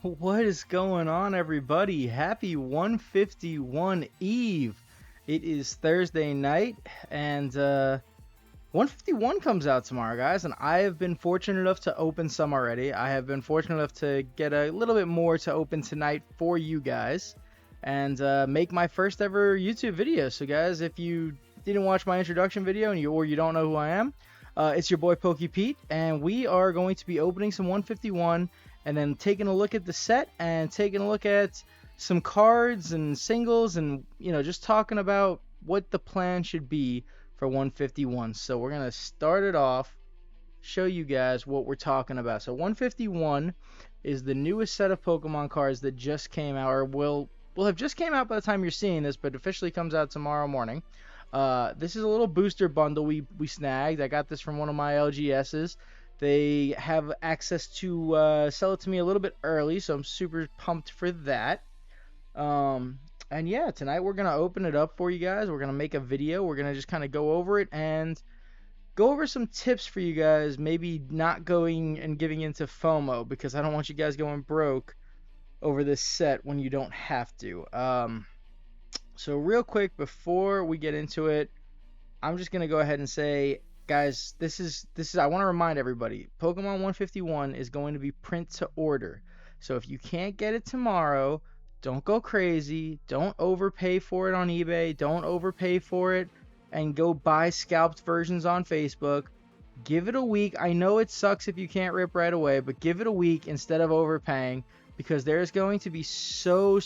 What is going on, everybody? Happy 151 Eve. It is Thursday night, and 151 comes out tomorrow, guys. And I have been fortunate enough to open some already. I have been fortunate enough to get a little bit more to open tonight for you guys, and make my first ever YouTube video. So, guys, if you didn't watch my introduction video and you don't know who I am, it's your boy Pokey Pete, and we are going to be opening some 151 and then taking a look at the set and taking a look at some cards and singles and just talking about what the plan should be for 151. So we're going to start it off, show you guys what we're talking about. So 151 is the newest set of Pokemon cards that just came out, or will have just came out by the time you're seeing this, but officially comes out tomorrow morning. This is a little booster bundle we snagged. I got this from one of my LGSs. They have access to sell it to me a little bit early, so I'm super pumped for that. And yeah, tonight we're gonna open it up for you guys. We're gonna make a video. We're gonna just kind of go over it and go over some tips for you guys. Maybe not going and giving into FOMO, because I don't want you guys going broke over this set when you don't have to. So real quick before we get into it, I'm just gonna go ahead and say, guys, this is I want to remind everybody, Pokemon 151 is going to be print to order. So if you can't get it tomorrow, don't go crazy. Don't overpay for it on eBay. Don't overpay for it and go buy scalped versions on Facebook. Give it a week. I know it sucks if you can't rip right away, but give it a week instead of overpaying, because there's going to be so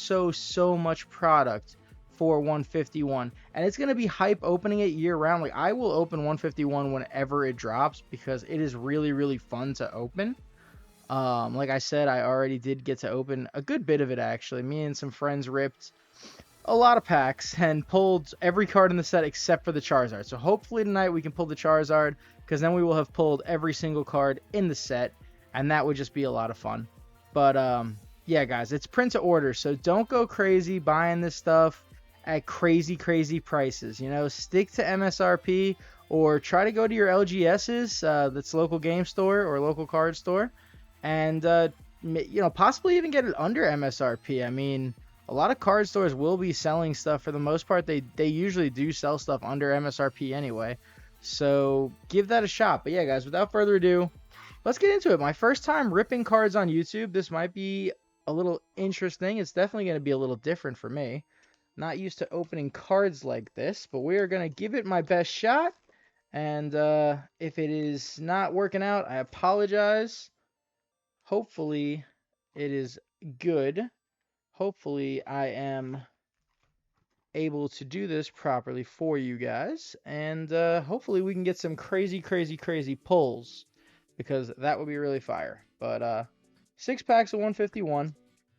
much product for 151, and it's going to be hype opening it year round. Like, I will open 151 whenever it drops because it is really fun to open. Like I said, I already did get to open a good bit of it, actually. Me and some friends ripped a lot of packs and pulled every card in the set except for the Charizard. So hopefully tonight we can pull the Charizard, because then we will have pulled every single card in the set, and that would just be a lot of fun. But yeah, guys, it's print to order, so don't go crazy buying this stuff at crazy prices. Stick to MSRP, or try to go to your LGS's, that's local game store or local card store, and possibly even get it under MSRP. I mean, a lot of card stores will be selling stuff. For the most part, they usually do sell stuff under MSRP anyway, so give that a shot. But yeah, guys, without further ado, let's get into it. My first time ripping cards on YouTube. This might be a little interesting. It's definitely going to be a little different for me. Not used to opening cards like this, but we are going to give it my best shot. And if it is not working out, I apologize. Hopefully it is good. Hopefully I am able to do this properly for you guys. And hopefully we can get some crazy pulls, because that would be really fire. But 6 packs of 151.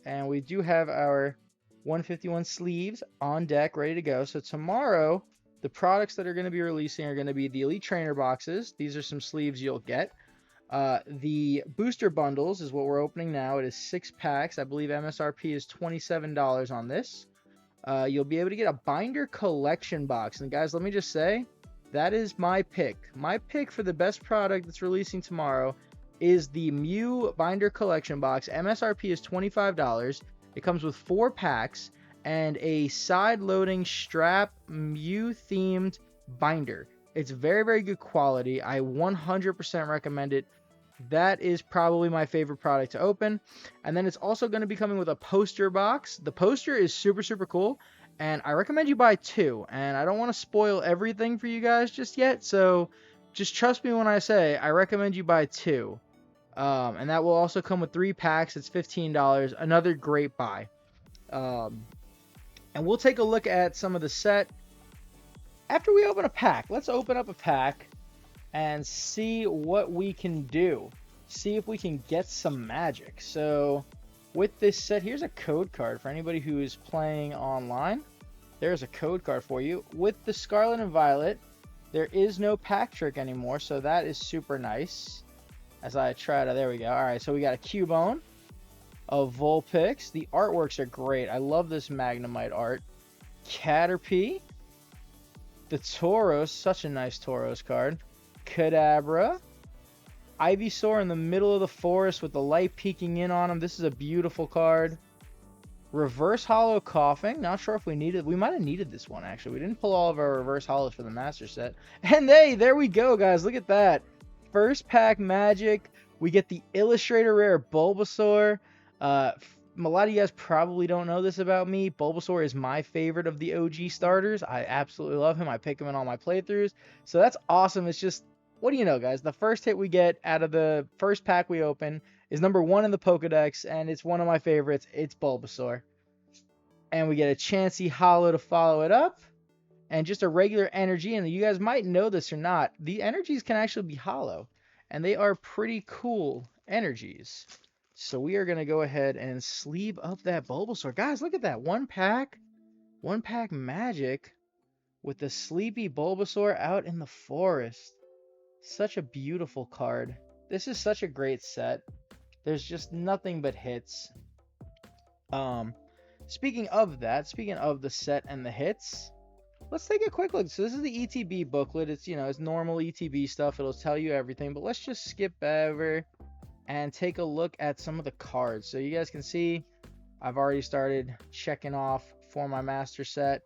And we do have our 151 sleeves on deck, ready to go. So tomorrow, the products that are going to be releasing are going to be the Elite Trainer boxes. These are some sleeves you'll get. The booster bundles is what we're opening now. It is 6 packs. I believe MSRP is $27 on this. You'll be able to get a binder collection box. And guys, let me just say, that is my pick. My pick for the best product that's releasing tomorrow is the Mew binder collection box. MSRP is $25. It comes with 4 packs and a side-loading strap Mew-themed binder. It's very good quality. I 100% recommend it. That is probably my favorite product to open. And then it's also going to be coming with a poster box. The poster is super cool, and I recommend you buy 2. And I don't want to spoil everything for you guys just yet, so just trust me when I say I recommend you buy 2. And that will also come with 3 packs. It's $15. Another great buy. And we'll take a look at some of the set after we open a pack. Let's open up a pack and see what we can do. See if we can get some magic. So with this set, here's a code card for anybody who is playing online. There's a code card for you. With the Scarlet and Violet, there is no pack trick anymore, so that is super nice. As I try to, there we go. All right, so we got a Cubone, a Vulpix. The artworks are great. I love this Magnemite art. Caterpie, the Tauros, such a nice Tauros card. Kadabra, Ivysaur in the middle of the forest with the light peeking in on him. This is a beautiful card. Reverse Hollow Coughing. Not sure if we needed. We might have needed this one, actually. We didn't pull all of our Reverse Hollows for the Master Set. And hey, there we go, guys. Look at that. First pack Magic. We get the Illustrator Rare Bulbasaur. A lot of you guys probably don't know this about me. Bulbasaur is my favorite of the OG starters. I absolutely love him. I pick him in all my playthroughs. So that's awesome. It's just, what do you know, guys? The first hit we get out of the first pack we open is number 1 in the Pokedex, and it's one of my favorites. It's Bulbasaur. And we get a Chansey Hollow to follow it up, and just a regular energy. And you guys might know this or not, the energies can actually be hollow, and they are pretty cool energies. So we are going to go ahead and sleeve up that Bulbasaur. Guys, look at that. One pack Magic with the sleepy Bulbasaur out in the forest. Such a beautiful card. This is such a great set. There's just nothing but hits. Speaking of the set and the hits, let's take a quick look. So this is the ETB booklet. It's, it's normal ETB stuff. It'll tell you everything, but let's just skip over and take a look at some of the cards. So you guys can see I've already started checking off for my master set.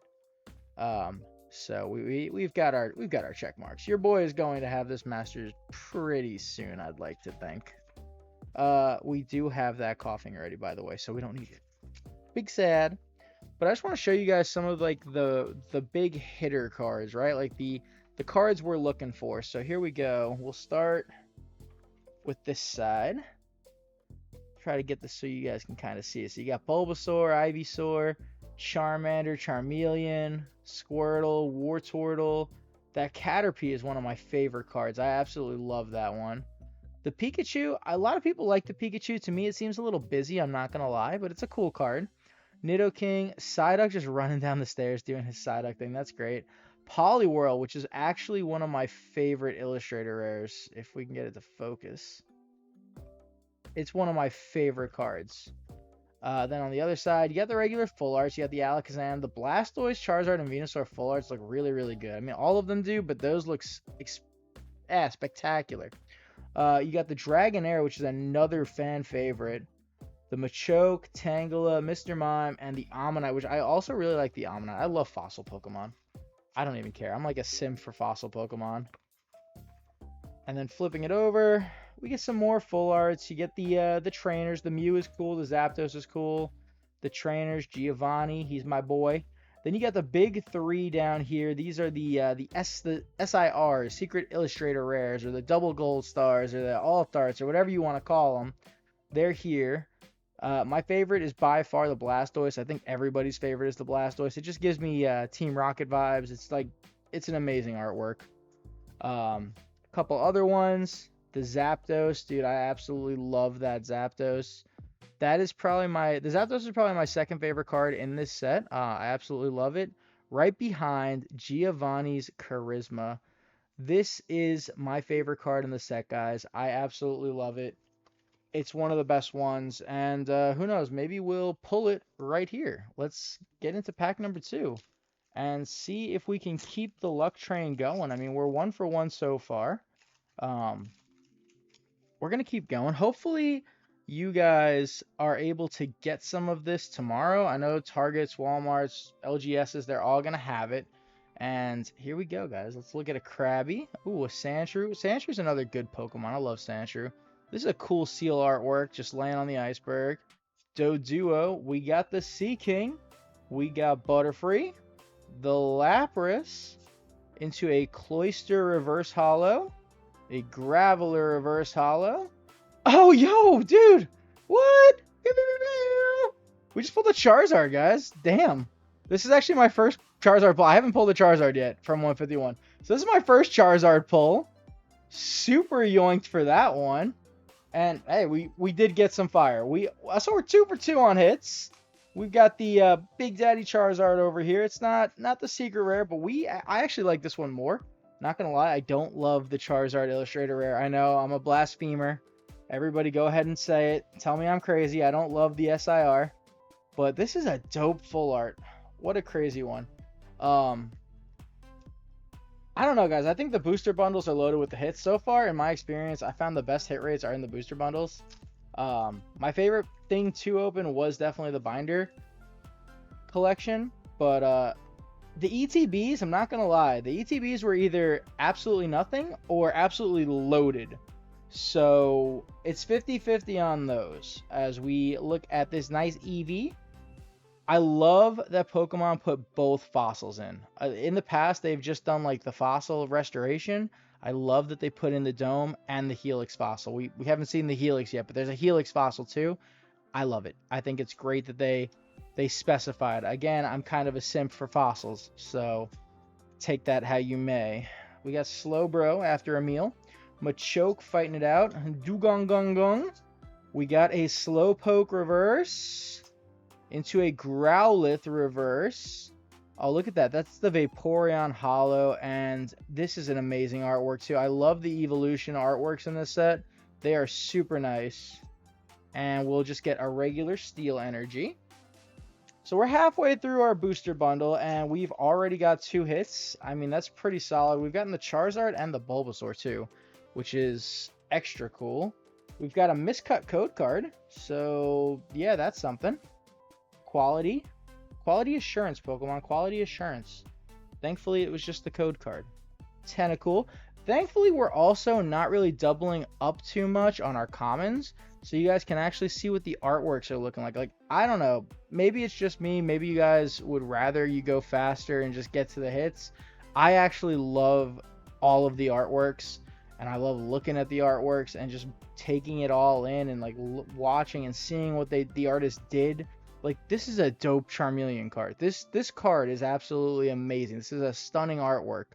So we've got our check marks. Your boy is going to have this masters pretty soon, I'd like to think. We do have that coughing already, by the way, so we don't need it. Big sad. But I just want to show you guys some of like the big hitter cards, right? Like the cards we're looking for. So here we go. We'll start with this side. Try to get this so you guys can kind of see it. So you got Bulbasaur, Ivysaur, Charmander, Charmeleon, Squirtle, Wartortle. That Caterpie is one of my favorite cards. I absolutely love that one. The Pikachu, a lot of people like the Pikachu. To me, it seems a little busy, I'm not going to lie, but it's a cool card. Nidoking, Psyduck just running down the stairs doing his Psyduck thing. That's great. Poliwhirl, which is actually one of my favorite Illustrator rares, if we can get it to focus. It's one of my favorite cards. Then on the other side, you got the regular full arts. You got the Alakazam. The Blastoise, Charizard, and Venusaur full arts look really, really good. I mean, all of them do, but those look spectacular. You got the Dragonair, which is another fan favorite. The Machoke, Tangela, Mr. Mime, and the Omanyte, which I also really like the Omanyte. I love fossil Pokemon. I don't even care. I'm like a simp for fossil Pokemon. And then flipping it over, we get some more full arts. You get the trainers. The Mew is cool. The Zapdos is cool. The trainers, Giovanni, he's my boy. Then you got the big three down here. These are the SIRs, Secret Illustrator Rares, or the Double Gold Stars, or the All-Stars, or whatever you want to call them. They're here. My favorite is by far the Blastoise. I think everybody's favorite is the Blastoise. It just gives me Team Rocket vibes. It's an amazing artwork. A couple other ones. The Zapdos, dude, I absolutely love that Zapdos. The Zapdos is probably my second favorite card in this set. I absolutely love it. Right behind Giovanni's Charisma. This is my favorite card in the set, guys. I absolutely love it. It's one of the best ones, and who knows, maybe we'll pull it right here. Let's get into pack number 2 and see if we can keep the luck train going. I mean, we're 1 for 1 so far. We're going to keep going. Hopefully, you guys are able to get some of this tomorrow. I know Targets, Walmarts, LGSs, they're all going to have it. And here we go, guys. Let's look at a Krabby. Ooh, a Sandshrew. Sandshrew another good Pokemon. I love Sandshrew. This is a cool seal artwork, just laying on the iceberg. Doduo. We got the Sea King. We got Butterfree. The Lapras into a Cloyster Reverse Hollow. A Graveler Reverse Hollow. Oh, yo, dude. What? We just pulled a Charizard, guys. Damn. This is actually my first Charizard pull. I haven't pulled a Charizard yet from 151. So this is my first Charizard pull. Super yoinked for that one. And hey, we did get some fire. So we're 2 for 2 on hits. We've got the Big Daddy Charizard over here. It's not the secret rare, but I actually like this one more. Not gonna lie, I don't love the Charizard Illustrator rare. I know I'm a blasphemer. Everybody go ahead and say it. Tell me I'm crazy. I don't love the SIR. But this is a dope full art. What a crazy one. I I don't know, guys. I think the booster bundles are loaded with the hits. So far, in my experience, I found the best hit rates are in the booster bundles. My favorite thing to open was definitely the binder collection, but the ETBs, I'm not gonna lie, the ETBs were either absolutely nothing or absolutely loaded. So it's 50-50 on those as we look at this nice EV. I love that Pokemon put both fossils in. In the past, they've just done like the fossil restoration. I love that they put in the Dome and the Helix fossil. We haven't seen the Helix yet, but there's a Helix fossil too. I love it. I think it's great that they specified. Again, I'm kind of a simp for fossils, so take that how you may. We got Slowbro after a meal. Machoke fighting it out. Dugong Gong Gong. We got a Slowpoke reverse into a Growlithe reverse. Oh, look at that. That's the Vaporeon Holo, and this is an amazing artwork too. I love the evolution artworks in this set. They are super nice. And we'll just get a regular Steel Energy. So we're halfway through our booster bundle, and we've already got 2 hits. I mean, that's pretty solid. We've gotten the Charizard and the Bulbasaur too, which is extra cool. We've got a miscut code card, so yeah, that's something. Quality assurance, Pokemon. Quality assurance. Thankfully, it was just the code card. Tentacool. Thankfully, we're also not really doubling up too much on our commons, so you guys can actually see what the artworks are looking like. Like, I don't know. Maybe it's just me. Maybe you guys would rather you go faster and just get to the hits. I actually love all of the artworks, and I love looking at the artworks and just taking it all in and like watching and seeing what the artist did. Like, this is a dope Charmeleon card. This card is absolutely amazing. This is a stunning artwork.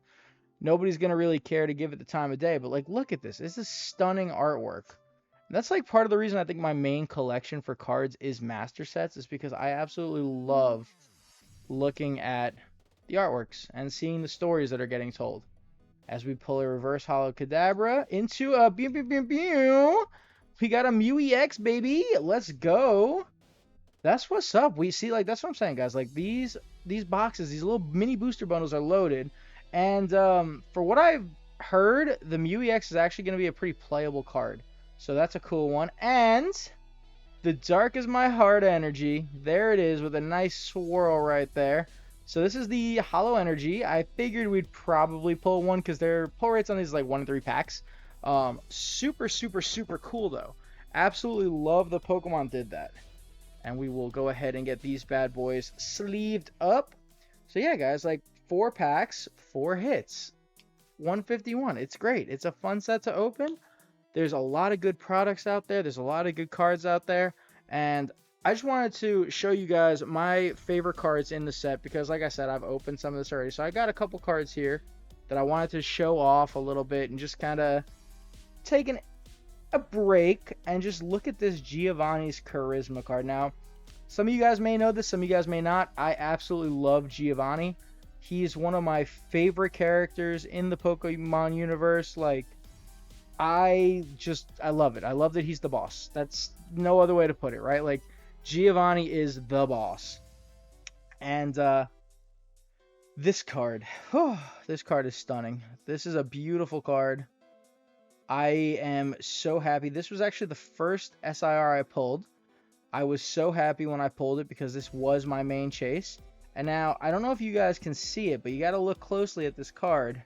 Nobody's going to really care to give it the time of day, but like, look at this. This is stunning artwork. And that's like part of the reason I think my main collection for cards is master sets, is because I absolutely love looking at the artworks and seeing the stories that are getting told. As we pull a reverse Holo Kadabra into a we got a Mew EX, baby. Let's go. That's what's up. We see, like, that's what I'm saying, guys. Like, these boxes, these little mini booster bundles are loaded. And for what I've heard, the Mew EX is actually going to be a pretty playable card. So that's a cool one. And the Dark is My Heart Energy. There it is with a nice swirl right there. So this is the Holo Energy. I figured we'd probably pull one because their pull rates on these is like 1 in 3 packs. Super, super, super cool, though. Absolutely love the Pokemon did that. And we will go ahead and get these bad boys sleeved up. So yeah, guys, like 4 packs, 4 hits. 151. It's great. It's a fun set to open. There's a lot of good products out there. There's a lot of good cards out there. And I just wanted to show you guys my favorite cards in the set because, like I said, I've opened some of this already. So I got a couple cards here that I wanted to show off a little bit and just kind of take a break and just look at this Giovanni's Charisma card. Now, some of you guys may know this, some of you guys may not. I absolutely love Giovanni. He's one of my favorite characters in the Pokemon universe. Like, I love it. I love that he's the boss. That's no other way to put it, right? Like, Giovanni is the boss. And this card, this card is stunning. This is a beautiful card. I am so happy. This was actually the first SIR I pulled. I was so happy when I pulled it because this was my main chase. And now, I don't know if you guys can see it, but you got to look closely at this card.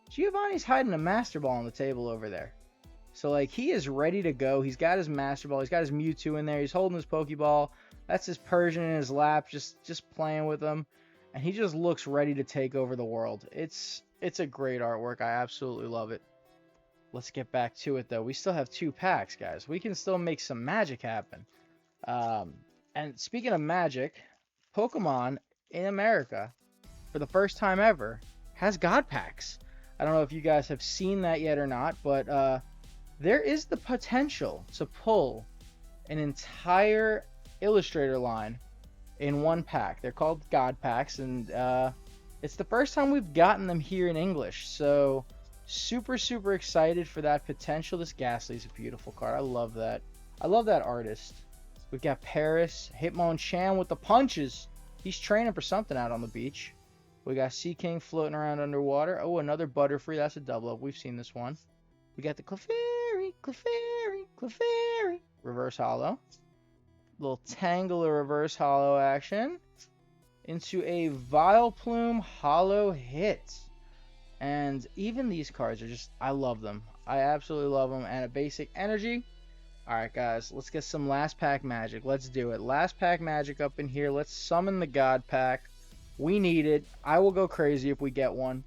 Giovanni's hiding a Master Ball on the table over there. So, like, he is ready to go. He's got his Master Ball. He's got his Mewtwo in there. He's holding his Pokeball. That's his Persian in his lap, just playing with him. And he just looks ready to take over the world. It's a great artwork. I absolutely love it. Let's get back to it, though. We still have 2 packs, guys. We can still make some magic happen. And speaking of magic, Pokemon in America, for the first time ever, has God Packs. I don't know if you guys have seen that yet or not, but there is the potential to pull an entire Illustrator line in one pack. They're called God Packs, and it's the first time we've gotten them here in English. So super, super excited for that potential. This Ghastly's a beautiful card. I love that. I love that artist. We've got Paris, Hitmonchan with the punches. He's training for something out on the beach. We got Sea King floating around underwater. Oh, another Butterfree. That's a double up. We've seen this one. We got the Clefairy. Reverse holo. Little Tangela reverse holo action. Into a Vileplume holo hit. And even these cards are just, I love them. I absolutely love them. And a basic energy. Alright, guys. Let's get some last pack magic. Let's do it. Last pack magic up in here. Let's summon the God pack. We need it. I will go crazy if we get one.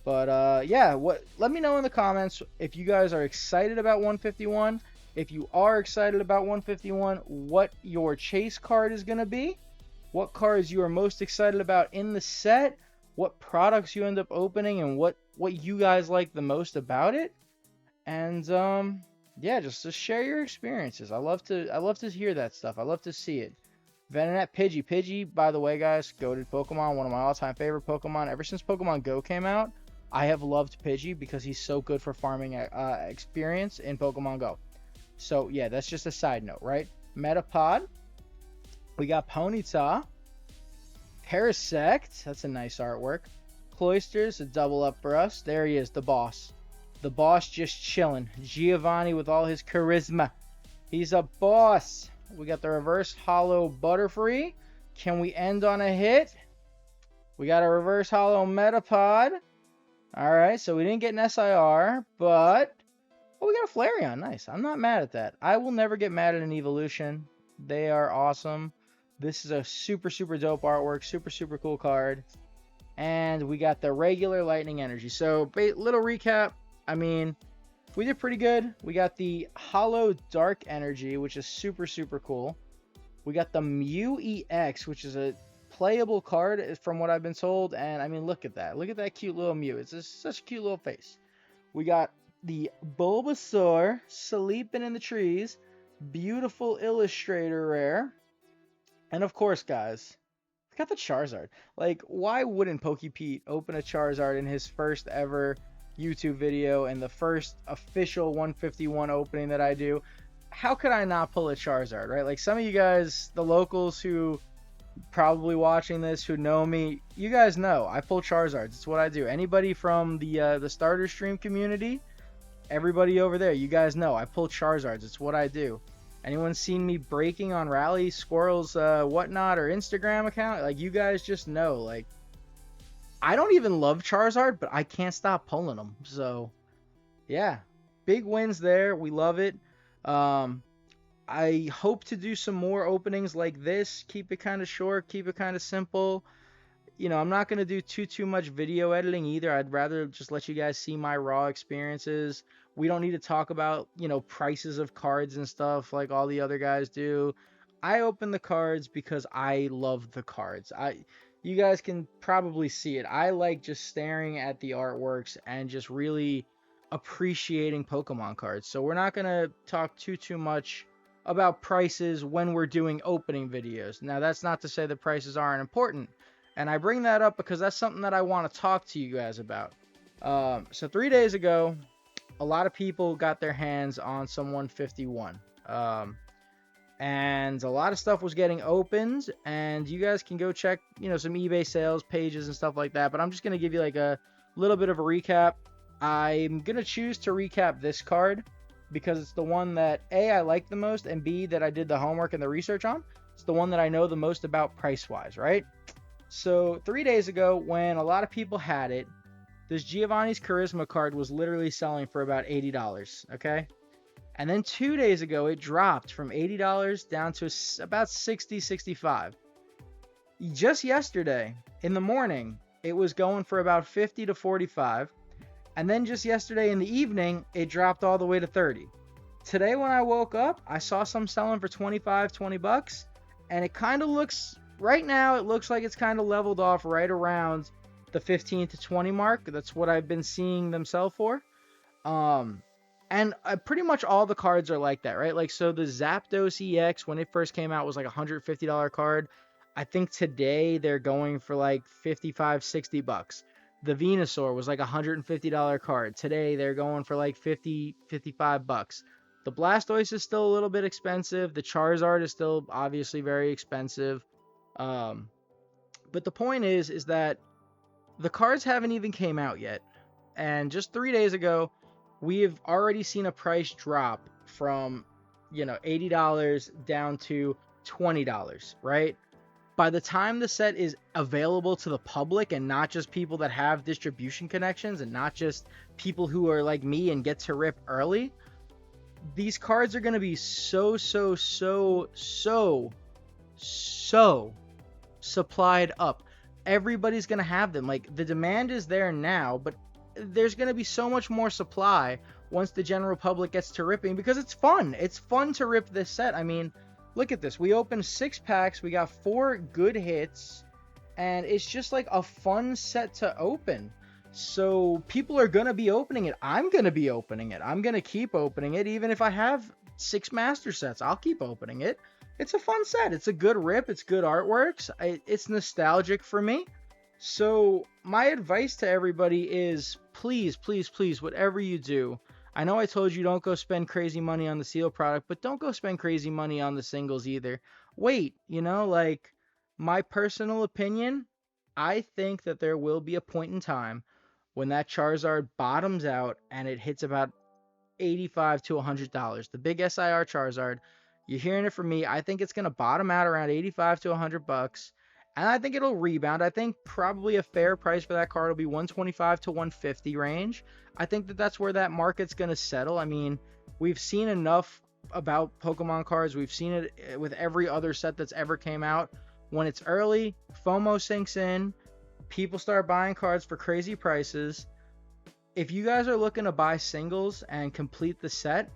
But yeah, let me know in the comments if you guys are excited about 151. If you are excited about 151, what your chase card is going to be. What cards you are most excited about in the set. What products you end up opening and what you guys like the most about it. And yeah, just share your experiences. I love to hear that stuff. I love to see it. Venonat, Pidgey, by the way, guys, goated Pokemon, one of my all-time favorite Pokemon. Ever since Pokemon Go came out, I have loved Pidgey because he's so good for farming experience in Pokemon Go. So, yeah, that's just a side note, right? Metapod. We got Ponyta. Parasect. That's a nice artwork. Cloysters, a double up for us. There he is, the boss. The boss just chilling. Giovanni with all his charisma. He's a boss. We got the reverse holo Butterfree. Can we end on a hit? We got a reverse holo Metapod. Alright, so we didn't get an SIR, but oh, we got a Flareon. Nice. I'm not mad at that. I will never get mad at an evolution. They are awesome. This is a super, super dope artwork. Super, super cool card. And we got the regular Lightning Energy. So, little recap. I mean, we did pretty good. We got the Holo Dark Energy, which is super, super cool. We got the Mew EX, which is a playable card from what I've been told. And, I mean, look at that. Look at that cute little Mew. It's just such a cute little face. We got the Bulbasaur sleeping in the trees. Beautiful Illustrator rare. And, of course, guys, we got the Charizard. Like, why wouldn't PokePete open a Charizard in his first ever YouTube video and the first official 151 opening that I do? How could I not pull a Charizard, right? Like, some of you guys, the locals who probably watching this, who know me, you guys know I pull Charizards. It's what I do. Anybody from the starter stream community, everybody over there, you guys know I pull Charizards. It's what I do. Anyone seen me breaking on Rally Squirrel's whatnot or Instagram account? Like, you guys just know, like, I don't even love Charizard, but I can't stop pulling them. So, yeah, big wins there. We love it. I hope to do some more openings like this. Keep it kind of short. Keep it kind of simple. You know, I'm not going to do too much video editing either. I'd rather just let you guys see my raw experiences. We don't need to talk about, you know, prices of cards and stuff like all the other guys do. I open the cards because I love the cards. You guys can probably see it. I like just staring at the artworks and just really appreciating Pokemon cards. So we're not going to talk too much about prices when we're doing opening videos. Now, that's not to say the prices aren't important. And I bring that up because that's something that I want to talk to you guys about. So 3 days ago, a lot of people got their hands on some 151. And a lot of stuff was getting opened, and you guys can go check, you know, some eBay sales pages and stuff like that. But I'm just going to give you like a little bit of a recap. I'm going to choose to recap this card because it's the one that A, I like the most, and B, that I did the homework and the research on. It's the one that I know the most about price-wise, right? So 3 days ago, when a lot of people had it, this Giovanni's Charisma card was literally selling for about $80, okay? And then 2 days ago, it dropped from $80 down to about $60, $65. Just yesterday, in the morning, it was going for about $50 to $45. And then just yesterday in the evening, it dropped all the way to $30. Today when I woke up, I saw some selling for $25, $20. And it kind of looks, right now, it looks like it's kind of leveled off right around the 15 to 20 mark. That's what I've been seeing them sell for. And pretty much all the cards are like that, right? Like, so the Zapdos EX, when it first came out, was like a $150 card. I think today they're going for like $55, $60. The Venusaur was like a $150 card. Today they're going for like $50, $55. The Blastoise is still a little bit expensive. The Charizard is still obviously very expensive. But the point is that the cards haven't even came out yet. And just 3 days ago, we have already seen a price drop from, $80 down to $20, right? By the time the set is available to the public and not just people that have distribution connections and not just people who are like me and get to rip early, these cards are going to be so supplied up. Everybody's going to have them. Like, the demand is there now, but there's going to be so much more supply once the general public gets to ripping, because it's fun. It's fun to rip this set. I mean, look at this. We opened 6 packs. We got 4 good hits, and it's just like a fun set to open. So people are going to be opening it. I'm going to be opening it. I'm going to keep opening it. Even if I have 6 master sets, I'll keep opening it. It's a fun set. It's a good rip. It's good artworks. It's nostalgic for me. So my advice to everybody is, please, whatever you do, I know I told you don't go spend crazy money on the seal product, but don't go spend crazy money on the singles either. Wait, like, my personal opinion, I think that there will be a point in time when that Charizard bottoms out and it hits about $85 to $100. The big SIR Charizard, you're hearing it from me. I think it's going to bottom out around 85 to $100, and I think it'll rebound. I think probably a fair price for that card will be 125 to 150 range. I think that that's where that market's going to settle. I mean, we've seen enough about Pokemon cards. We've seen it with every other set that's ever came out. When it's early, FOMO sinks in. People start buying cards for crazy prices. If you guys are looking to buy singles and complete the set,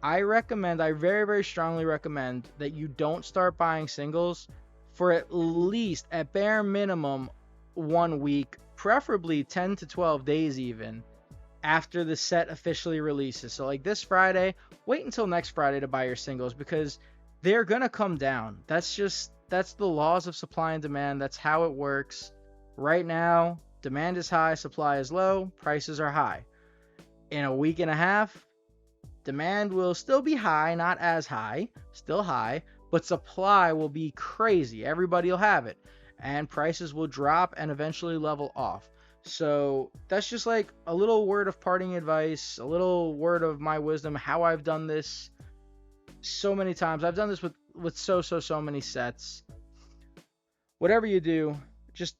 I very, very strongly recommend that you don't start buying singles for at least, at bare minimum, 1 week, preferably 10 to 12 days even, after the set officially releases. So like this Friday, wait until next Friday to buy your singles, because they're going to come down. That's the laws of supply and demand. That's how it works. Right now, demand is high, supply is low, prices are high. In a week and a half, demand will still be high, not as high, still high, but supply will be crazy. Everybody will have it, and prices will drop and eventually level off. So that's just like a little word of parting advice, a little word of my wisdom, how I've done this so many times. I've done this with so many sets. Whatever you do, just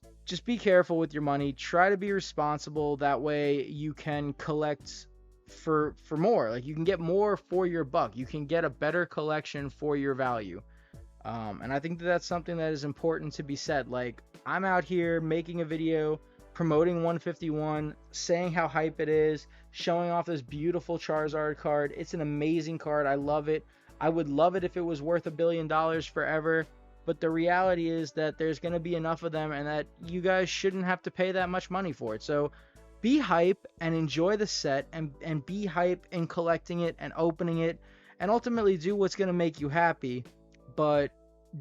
be careful with your money. Try to be responsible. That way you can collect for more. Like, you can get more for your buck. You can get a better collection for your value. And I think that that's something that is important to be said. Like, I'm out here making a video promoting 151, saying how hype it is, showing off this beautiful Charizard card. It's an amazing card. I love it. I would love it if it was worth $1 billion forever. But the reality is that there's going to be enough of them, and that you guys shouldn't have to pay that much money for it. So be hype and enjoy the set, and be hype in collecting it and opening it, and ultimately do what's going to make you happy. But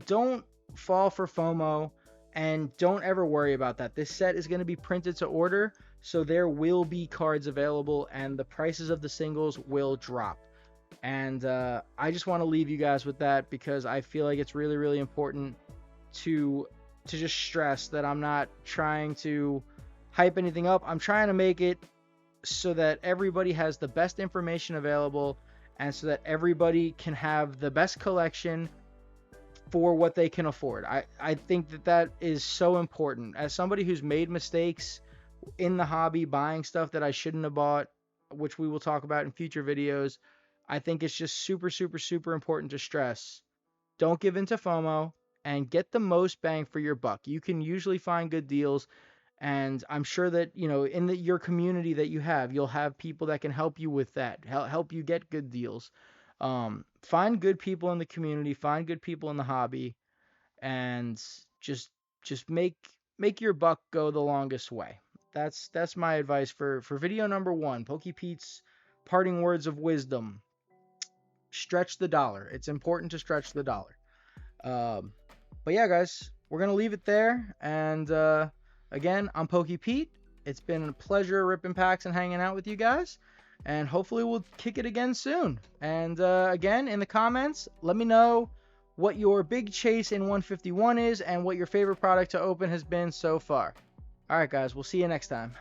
don't fall for FOMO, and don't ever worry about that. This set is going to be printed to order, so there will be cards available, and the prices of the singles will drop. And I just want to leave you guys with that, because I feel like it's really, really important to just stress that I'm not trying to hype anything up. I'm trying to make it so that everybody has the best information available, and so that everybody can have the best collection for what they can afford. I think that is so important. As somebody who's made mistakes in the hobby, buying stuff that I shouldn't have bought, which we will talk about in future videos, I think it's just super important to stress. Don't give in to FOMO, and get the most bang for your buck. You can usually find good deals, and I'm sure that, in your community that you have, you'll have people that can help you with that, help you get good deals. Find good people in the community, find good people in the hobby, and just make your buck go the longest way. That's my advice for video number 1. PokePete's parting words of wisdom. Stretch the dollar. It's important to stretch the dollar. But yeah, guys, we're gonna leave it there. And again, I'm PokePete. It's been a pleasure ripping packs and hanging out with you guys. And hopefully we'll kick it again soon. And again, in the comments, let me know what your big chase in 151 is, and what your favorite product to open has been so far. All right, guys. We'll see you next time.